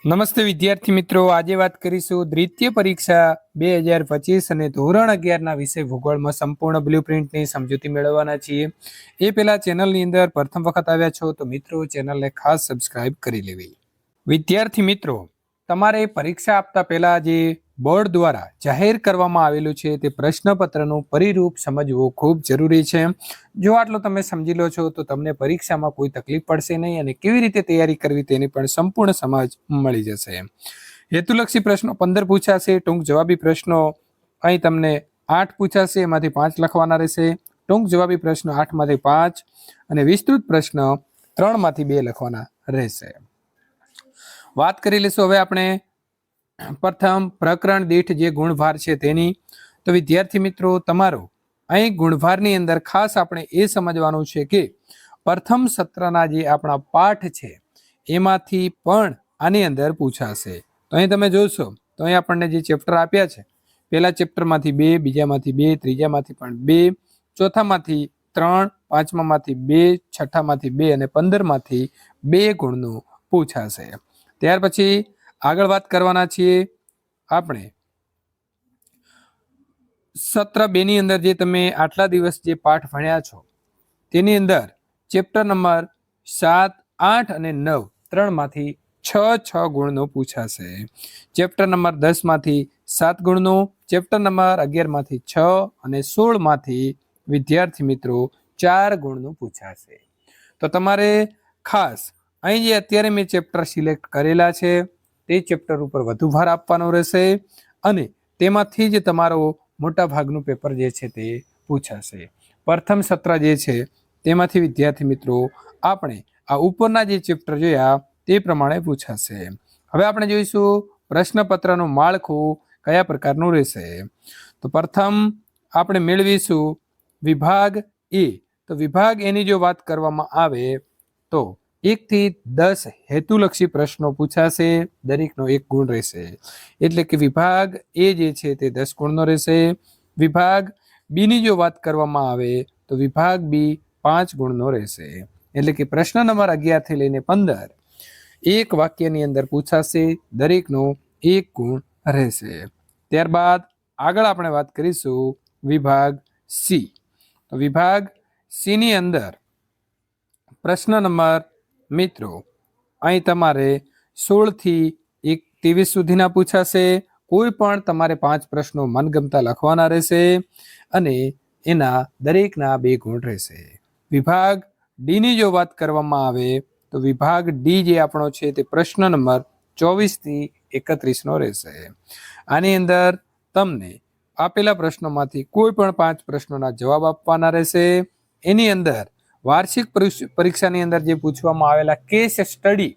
નમસ્તે વિદ્યાર્થી મિત્રો, આજે વાત કરીશું દ્વિતીય પરીક્ષા 2025 અને ધોરણ 11ના વિષય ભૂગોળમાં સંપૂર્ણ બ્લુપ્રિન્ટની સમજૂતી મેળવવાના છીએ. એ પહેલા ચેનલની અંદર પ્રથમ વખત આવ્યા છો તો મિત્રો ચેનલને ખાસ સબસ્ક્રાઇબ કરી લેવી. વિદ્યાર્થી મિત્રો, તમારે પરીક્ષા આપતા પહેલા જે બોર્ડ દ્વારા જાહેર કરવામાં આવેલું છે તે પ્રશ્નપત્રનું પરિરૂપ સમજવું ખૂબ જરૂરી છે. જો આટલો તમે સમજી લો છો તો તમને પરીક્ષામાં કોઈ તકલીફ પડશે નહીં અને કેવી રીતે તૈયારી કરવી તેની પણ સંપૂર્ણ સમજ મળી જશે. હેતુલક્ષી પ્રશ્નો 15 પૂછાશે. ટૂંક જવાબી પ્રશ્નો અહીં તમને 8 પૂછાશે, એમાંથી 5 લખવાના રહેશે. ટૂંક જવાબી પ્રશ્નો 8 માંથી 5 અને વિસ્તૃત પ્રશ્ન 3 માંથી 2 લખવાના રહેશે. વાત કરી લઈશું હવે આપણે પ્રથમ પ્રકરણ દીઠ જે ગુણભાર છે તેની. તો વિદ્યાર્થી મિત્રો, તમારો અહીં ગુણભારની અંદર ખાસ આપણે એ સમજવાનું છે કે પ્રથમ સત્રના જે આપણા પાઠ છે એમાંથી પણ આની અંદર પૂછાશે. તો અહીં તમે જોશો તો અહીં આપણને જે ચેપ્ટર આપ્યા છે, પહેલા ચેપ્ટરમાંથી 2, બીજામાંથી 2, ત્રીજામાંથી પણ 2, ચોથામાંથી 3, પાંચમામાંથી 2, છઠ્ઠામાંથી 2 અને 15માંથી 2 ગુણનું પૂછાશે. ત્યાર પછી આગળ વાત કરવાના છીએ આપણે સત્ર 2 ની અંદર જે તમે આટલા દિવસ જે પાઠ ભણ્યા છો તેની અંદર ચેપ્ટર નંબર 7, 8 અને 9 ત્રણમાંથી 6 ગુણનું પૂછાશે. ચેપ્ટર નંબર 10 માંથી 7 ગુણનું, ચેપ્ટર નંબર 11 માંથી 6 અને 16 માંથી વિદ્યાર્થી મિત્રો 4 ગુણનું પૂછાશે. તો તમારે ખાસ અહીં જે અત્યારે મેં ચેપ્ટર સિલેક્ટ કરેલા છે તે ચેપ્ટર ઉપર વધુ ભાર આપવાનો રહેશે અને તેમાંથી જ તમારો મોટા ભાગનું પેપર જે છે તે પૂછાશે. પ્રથમ સત્ર જે છે તેમાંથી વિદ્યાર્થી મિત્રો આપણે આ ઉપરના જે ચેપ્ટર જોયા તે પ્રમાણે પૂછાશે. હવે આપણે જોઈશું પ્રશ્નપત્રનું માળખું કયા પ્રકારનું રહેશે. તો પ્રથમ આપણે મેળવીશું વિભાગ એ. તો વિભાગ એની જો વાત કરવામાં આવે તો 1 થી 10 હેતુલક્ષી પ્રશ્નો પૂછાશે, દરેકનો 1 ગુણ રહેશે. એટલે કે વિભાગ એ જે છે તે 10 ગુણનો રહેશે. વિભાગ બી ની જો વાત કરવામાં આવે તો વિભાગ બી 5 ગુણનો રહેશે. એટલે કે પ્રશ્ન નંબર 11 થી લઈને 15 એક વાક્યની અંદર પૂછાશે, દરેકનો 1 ગુણ રહેશે. ત્યારબાદ આગળ આપણે વાત કરીશું વિભાગ સી. તો વિભાગ સી ની અંદર પ્રશ્ન નંબર મિત્રો અહીં તમારે 16 થી 23 સુધીના પૂછાશે. કોઈ પણ તમારે 5 પ્રશ્નો મનગમતા લખવાના રહેશે અને એના દરેકના 2 ગુણ રહેશે. વિભાગ ડી ની જો વાત કરવામાં આવે તો વિભાગ ડી જે આપણો છે તે પ્રશ્ન નંબર 24 થી 31 નો રહેશે. આની અંદર તમને આપેલા પ્રશ્નોમાંથી કોઈ પણ 5 પ્રશ્નોના જવાબ આપવાના રહેશે. એની અંદર વાર્ષિક પરીક્ષાની અંદર જે પૂછવામાં આવેલા કેસ સ્ટડી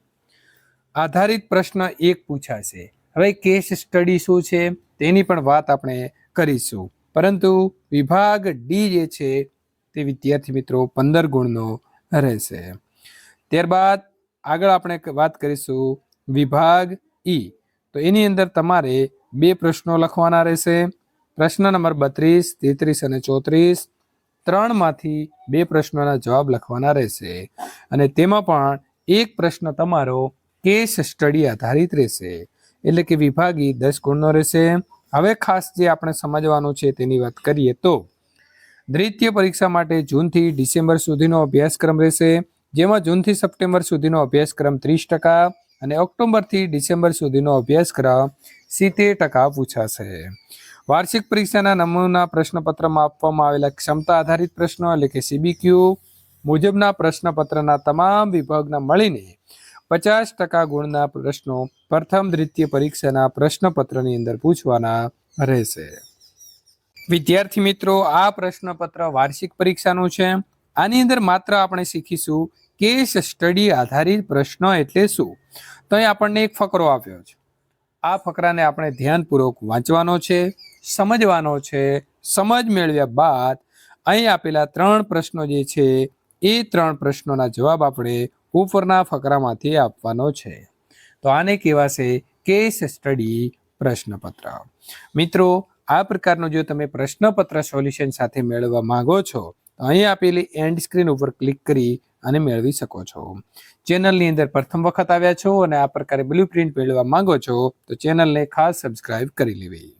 આધારિત પ્રશ્ન 1 પૂછાશે. હવે કેસ સ્ટડી શું છે તેની પણ વાત આપણે કરીશું, પરંતુ વિભાગ ડી જે છે તે વિદ્યાર્થી મિત્રો 15 ગુણનો રહેશે. ત્યારબાદ આગળ આપણે વાત કરીશું વિભાગ ઈ. તો એની અંદર તમારે 2 પ્રશ્નો લખવાના રહેશે. પ્રશ્ન નંબર 32, 33 અને 34 ત્રણમાંથી 2 પ્રશ્નોના જવાબ લખવાના રહેશે અને તેમાં પણ 1 પ્રશ્ન તમારો કેસ સ્ટડી આધારિત રહેશે. એટલે કે વિભાગી 10 ગુણનો રહેશે. હવે ખાસ જે આપણે સમજવાનું છે તેની વાત કરીએ તો દ્વિતીય પરીક્ષા માટે જૂનથી ડિસેમ્બર સુધીનો અભ્યાસક્રમ રહેશે, જેમાં જૂનથી સપ્ટેમ્બર સુધીનો અભ્યાસક્રમ 30% અને ઓક્ટોબરથી ડિસેમ્બર સુધીનો અભ્યાસક્રમ 70% પૂછાશે. વાર્ષિક પરીક્ષાના નમૂના પ્રશ્નપત્રમાં આપવામાં આવેલા ક્ષમતા આધારિત પ્રશ્નો એટલે કે CBQ મુજબના પ્રશ્નપત્રના તમામ વિભાગના મળીને 50% ગુણના પ્રશ્નો પ્રથમ દ્વિતીય પરીક્ષાના પ્રશ્નપત્રની અંદર પૂછવાના રહેશે. વિદ્યાર્થી મિત્રો, આ પ્રશ્નપત્ર વાર્ષિક પરીક્ષાનું છે. આની અંદર માત્ર આપણે શીખીશું કેસ સ્ટડી આધારિત પ્રશ્નો એટલે શું. તો અહીં આપણને એક ફકરો આપ્યો છે. આ ફકરાને આપણે ધ્યાનપૂર્વક વાંચવાનો છે, સમજવાનો છે. સમજ મેળવ્યા બાદ અહીં આપેલા 3 પ્રશ્નો જે છે એ 3 પ્રશ્નોના જવાબ આપણે ઉપરના ફકરામાંથી આપવાનો છે. તો આને કહેવાશે કેસ સ્ટડી પ્રશ્નપત્ર. મિત્રો, આ પ્રકારનું જો તમે પ્રશ્નપત્ર સોલ્યુશન સાથે મેળવવા માંગો છો તો અહીં આપેલી એન્ડ સ્ક્રીન ઉપર ક્લિક કરી અને મેળવી શકો છો. ચેનલની અંદર પ્રથમ વખત આવ્યા છો અને આ પ્રકારે બ્લુ પ્રિન્ટ મેળવવા માંગો છો તો ચેનલને ખાસ સબસ્ક્રાઇબ કરી લેવી.